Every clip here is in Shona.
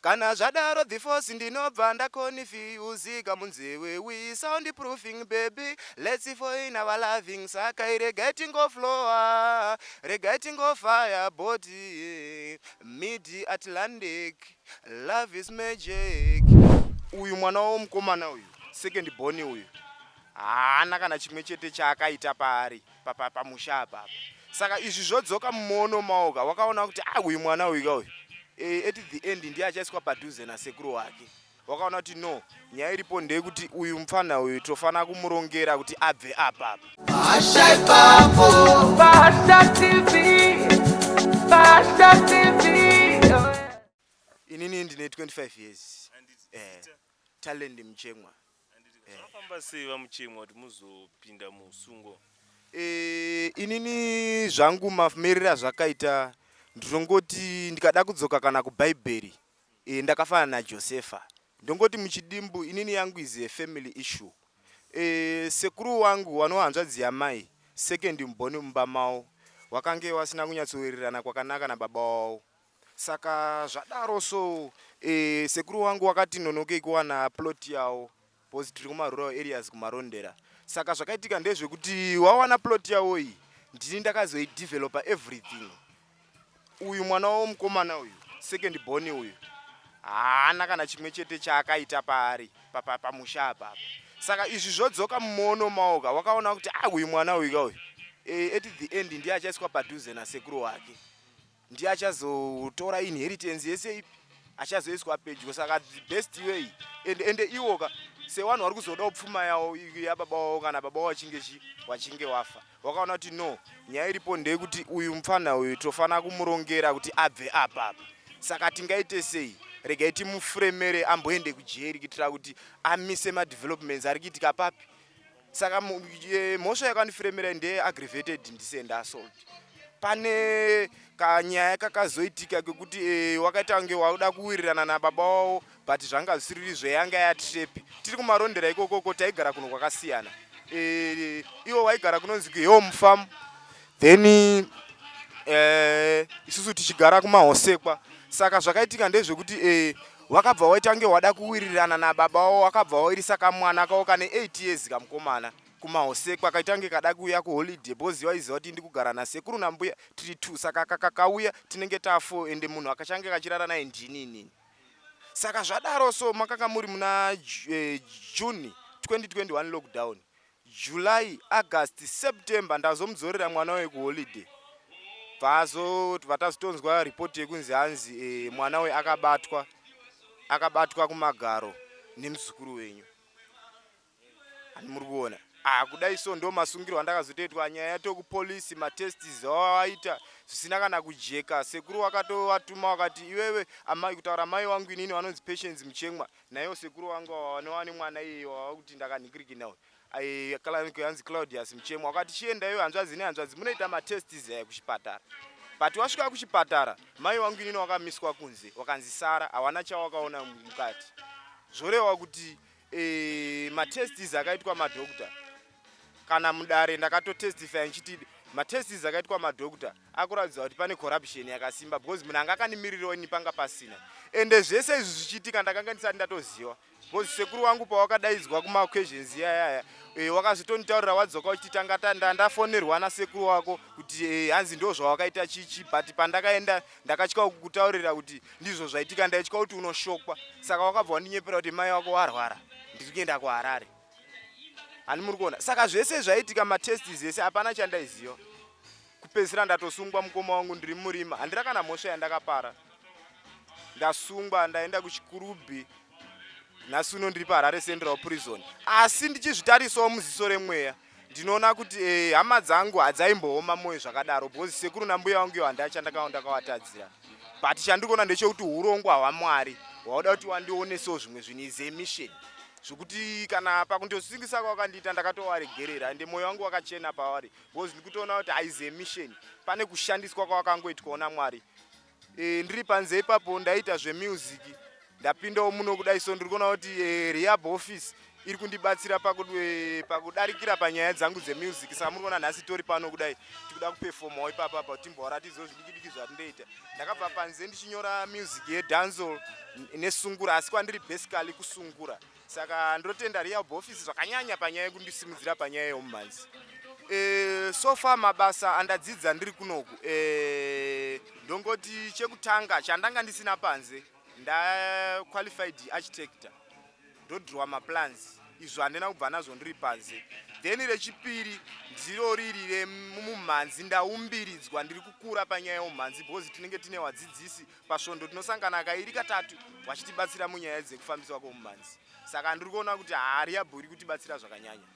Kana zvadaro the force ndinobva ndakonifyuzika munzewe. We soundproofing baby, let's see for in our loving. Saka regating of flower, regating of fire body, mid Atlantic, love is magic. Uyu mwana womukomana uyu, second born uyu, haana kana chimwe chete chaakaita paari pamusha apa. Saka izvi zvodzoka mumono maoka wakaona kuti uyu mwana uyu kauyu at the end ndiye achaiswa padhuze nasekuru wake. Wakaona kuti no, nyaya iripo ndeyekuti uyu mufana uyu tofana kumurongera kuti abve apa. Inini ndine 25 years. Talent Muchemwa. Zvafamba sei vamuchemwa kuti muzopinda musungo? Inini zvangu mamerera zvakaita ndinongoti ndikada kudzoka kana kubhaibheri ndakafanana naJosefa. Ndongoti muchidimbu inini yangu is a family issue. Sekuru wangu wanohanzvadzi yamai second mboni mumba mavo wakange wasina kunyatsowirirana kwakanaka nababa wavo. Saka zvadaro so sekuru wangu wakati nonokei kuwana plot yawo because tiri kumarural areas kumarondera. Saka zvakaitika ndezvekuti wawana plot yawo iyi ndini ndakazoidevelopa everything. Uyu mwana womukomana uyu second born uyu haana kana chimwe chete chaakaita paari pamusha apa. Saka izvi zvodzoka mumono maoka wakaona kuti uyu mwana uyu kauyu at the end ndiye achaiswa padhuze nasekuru wake, ndiye achazotora inheritance yese ipi achazoiswa pedyo. Saka the best way ende iwoka sevanhu vari kuzoda upfuma yawo yababa wavo kana baba wachinge wafa, wakaona kuti no, nyaya iripo ndeyekuti uyu mufana uyu tofana kumurongera kuti abve apa. Saka tingaite sei? Regai timufuremere amboende kuJeri kuitira kuti amise madevelopments ari kuitika papi. Saka mhosva yakandifuremera ndeye aggravated ndisenda assault. Pane kanyaya kakazoitika kekuti wakaita kunge wauda kuwirirana nababa wavo but zvanga zvisiri zveyanga yatripe. Tiri kumarondera ikoko taigara kuno kwakasiyana. Iwo waigara kunonzi kuHome Farm, then isusu tichigara kumahosekwa. Saka zvakaitika ndezvekuti wakabva waita kunge wada kuwirirana nababa wavo, wakabva wairisa kamwana kako kane 8 years kamukomana kumahosekwa kaita kunge kada kuuya kuholiday because waiziva kuti ndi kugara nasekuru nambuya tiri 2. Saka kakauya tinenge ta4 ende munhu akachange kachirara naye ndini. Saka zvadaro so makanga muri muna June 2021 lockdown, July, August, September ndazomudzorera mwana we kuholiday. Vatazotonzwa report yekunzi hanzi mwana we akabatwa kumagaro nemuzukuru wenyu. Ani muri kuona kudai so ndo masungirwa andakazotoitwa nyaya yatokupolisi matests awaita zvisina kana kujeka. Sekuru wakatowatuma wakati iwewe amai kutaura mai wangu inini wanonzi Patience Muchemwa, naiwo sekuru wangu wanowane mwana iye wakuti ndakanhikiriki nawo yanzi Claudius Muchemwa, wakati chienda iwe hanzvadzi nehanzvadzi munoita matests kuchipatara. But wasvika kuchipatara mai wangu inini wakamiswa kunze wakanzi Sara hawana chawakaona mukati. Zvoreva kuti matests akaitwa madhokta kana mudare ndakatotestify nchiti matests akaitwa madhokta akuratidza kuti pane corruption yakasimba because munhu anga akanimirirawo panga pasina. Ende zvese izvi zvichiitika ndakanga ndisati ndatoziva because sekuru wangu pawakadaidzwa kumaquestions yaya wakazotonditaurira wadzoka uchitanga ndafonerwa nasekuru wako kuti hanzi ndo zvawakaita chichi, but pandakaenda ndakatya kukutaurira kuti ndizvo zvaitika, ndaitya kuti unoshokwa. Saka wakabva wandinyepera kuti mai wako warwara ndiri kuenda kuHarare. Ani muri kuona. Saka zvese zvaitika matests ese hapana chandaiziva. Kupedzisira ndatosungwa mukoma wangu ndiri murima, handina kana mhosva yandakapara. Ndasungwa ndaenda kuchikurubhi, nhasi uno ndiri paHarare Central Prison. Asi ndichizvitarisawo muziso remweya ndinoona kuti hama dzangu hadzaimbooma moyo zvakadaro because sekuru nambuya wangu iwo handina chandakawatadzira. But chandikuona ndechekuti urongwa hwaMwari hwauda kuti wandionesewo zvimwe zvinhu is a mission zvokuti kana pakundosingisa kwakandiita ndakatowaregerera ende moyo wangu wakachena pavari because ndikutoona kuti haize mission pane kushandiswa kwawakangoitwa naMwari. Ndiri panze ipapo ndaita zvemusic ndapindawo muno kudai so ndiri kuona kuti rehab office iri kundibatsira pakudarikira panyaya dzangu dzemusic. Saka muri kuona nhasi tori pano kudai tikuda kuperformawo ipapapa timboratidzawo zvidiki diki zvatindoita. Ndakabva panze ndichinyora music yedancehall nesungura, asi kwandiri basically kusungura. Saka ndinotenda rehab office zvakanyanya panyaya yekundisimudzira panyaya yomumhanzi. So far mabasa andadzidza ndiri kunoku, ndongoti chekutanga chandanga ndisina panze qualified architect, ndodhrowa maplans, izvo handina kubva nazvo ndiri panze. Then rechipiri ndiro riri remumhanzi, ndaumbiridzwa ndiri kukura panyaya yomumhanzi because tinenge tine wadzidzisi pasvondo tinosangana kairi katatu vachitibatsira munyaya dzekufambiswa kwomumhanzi. Saka ndiri kuona kuti rehab iri kutibatsira zvakanyanya.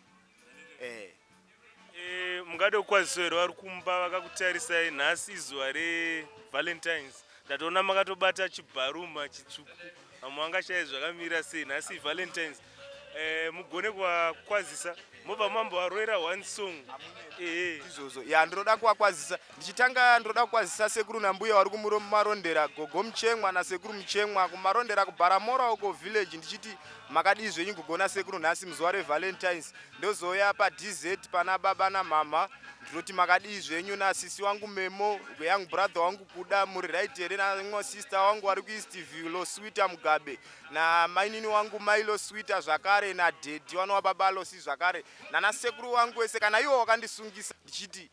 Mungade kwaziso here vari kumba vakakutarisai nhasi izuva revalentines. Ndatoona makatobata chibharuma chitsvuku, vamwe vangashaya zvakamira sei nhasi valentines. Mugone kwakwazisa mobva mambovarwera one song. Izvozvo ndinoda kuvakwazisa. Ndichitanga ndinoda kukwazisa sekuru nambuya vari kumarondera gogo muchemwa nasekuru muchemwa kumarondera kubharamora uko village. Ndichiti makadii zvenyu kugona sekuru nhasi muzuva revalentines. Ndozoya padz pana baba namama ndinoti makadii zvenyu nasisi wangu memo, young brother wangu kuda muri right here, namwe sister wangu vari kueastview loswita mugabe, namainini wangu mailo swita zvakare, nadhedhi wanova baba losi zvakare, nanasekuru wangu wese, kana iwo wakandisungisa. Ndichiti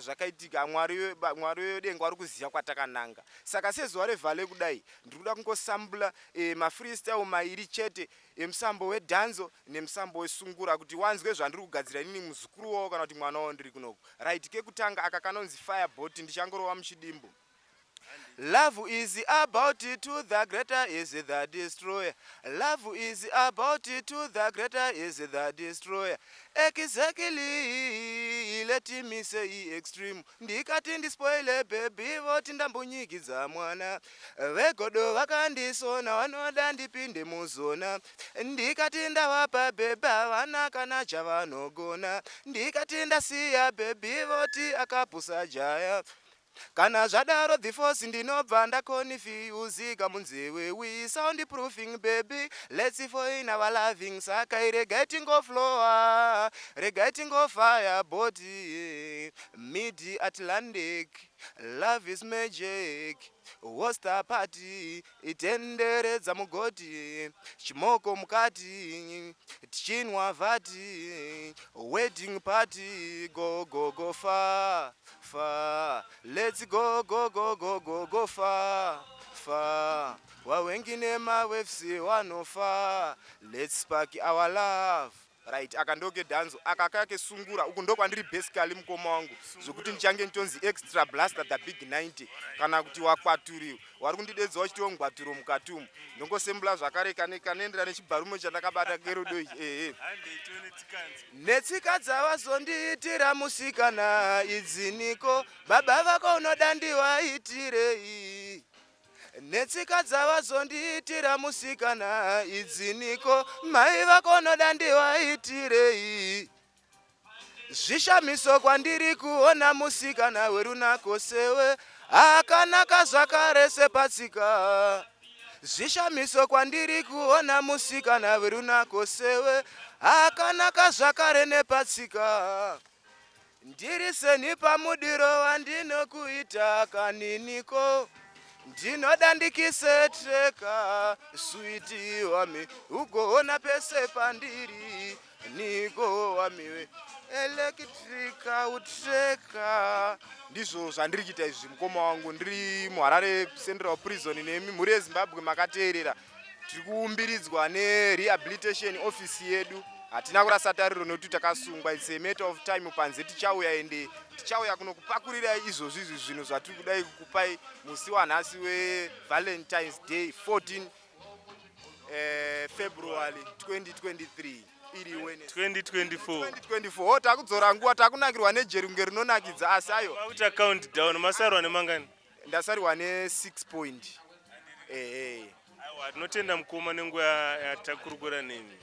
zvakaitika mwari wedenga wari kuziva kwatakananga. Saka sezuva revhale kudai ndiri kuda kungosambula mafreestyle mairi chete emusambo wedhanzo nemusambo wesungura kuti wanzwe zvandiri kugadzira inini muzukuru wavo kana kuti mwana wavo ndiri kunoku. Right, kekutanga aka kanonzi Fireboat ndichangorova muchidimbo. Love is about it to the greater is the destroyer. Love is about it to the greater is the destroyer. Exactly, let me say extreme. Ndikati ndispoile baby voti ndambonyikidza mwana. Vegodo vakandisona vanoda ndipinde muzona. Ndikati ndavapa beba vana kana chavanogona. Ndikati ndasiya baby voti akapusa jaya. Kana zvadaro the force ndinobva ndakonifyuzika munzewe. We sound proofing baby, let's see for in our loving. Saka regating of flower, regating of fire body, mid Atlantic, love is magic. Wosta party itenderedza mugoti, chimoko mukati tichinwa vati, wedding party go go go far far, let's go go go go go go far far, wawengine mawefsi wanofa, let's spark our love. Right, akandoke dhanzo akakake sungura uku ndokwandiri basically mukoma wangu zvokuti ndichange nditonzi extra blaster the big 90 kana kuti wakwaturiwa wari kundidedza wachitiwo ngwaturo mukatumu ndongosembula zvakare kanoendera nechibharumo chandakabata kerudo ichi. Netsika dzavazondiitira musikana idziniko, baba vako unoda ndiwaitirei. Netsika dzavazondiitira musikana idziniko, mai vako unoda ndiwaitirei. Zvishamiso kwandiri kuona musikana werunako sewe, akanaka zvakare sepatsika. Zvishamiso kwandiri kuona musikana werunako sewe, akanaka zvakare nepatsika. Ndiri seni pamudiro wandinokuita kaniniko, ndinoda ndikisetreka switi wami ugoona pese pandiri niko wamiwe elektrika utreka. Ndizvo zvandiri kuita izvi mukoma wangu ndiri muHarare Central Prison nemi mhuri yeZimbabwe makateerera. Tiri kuumbiridzwa nerehabilitation office yedu. Hatina kurasa tariro nokuti takasungwa. It's a matter of time panze tichauya ende tichauya kunokupakurira izvozvi zvinhu zvatiri kudai kukupai musi wanhasi weValentine's Day 14 February 2023 iri Wednesday 2024. Takudzora nguva takunakirwa neJeri kunge rinonakidza asi ayo. Pauta countdown masarwa nemangani? Ndasarwa ne6 point. Aiwa tinotenda mukoma nenguva yatakurukura nemi.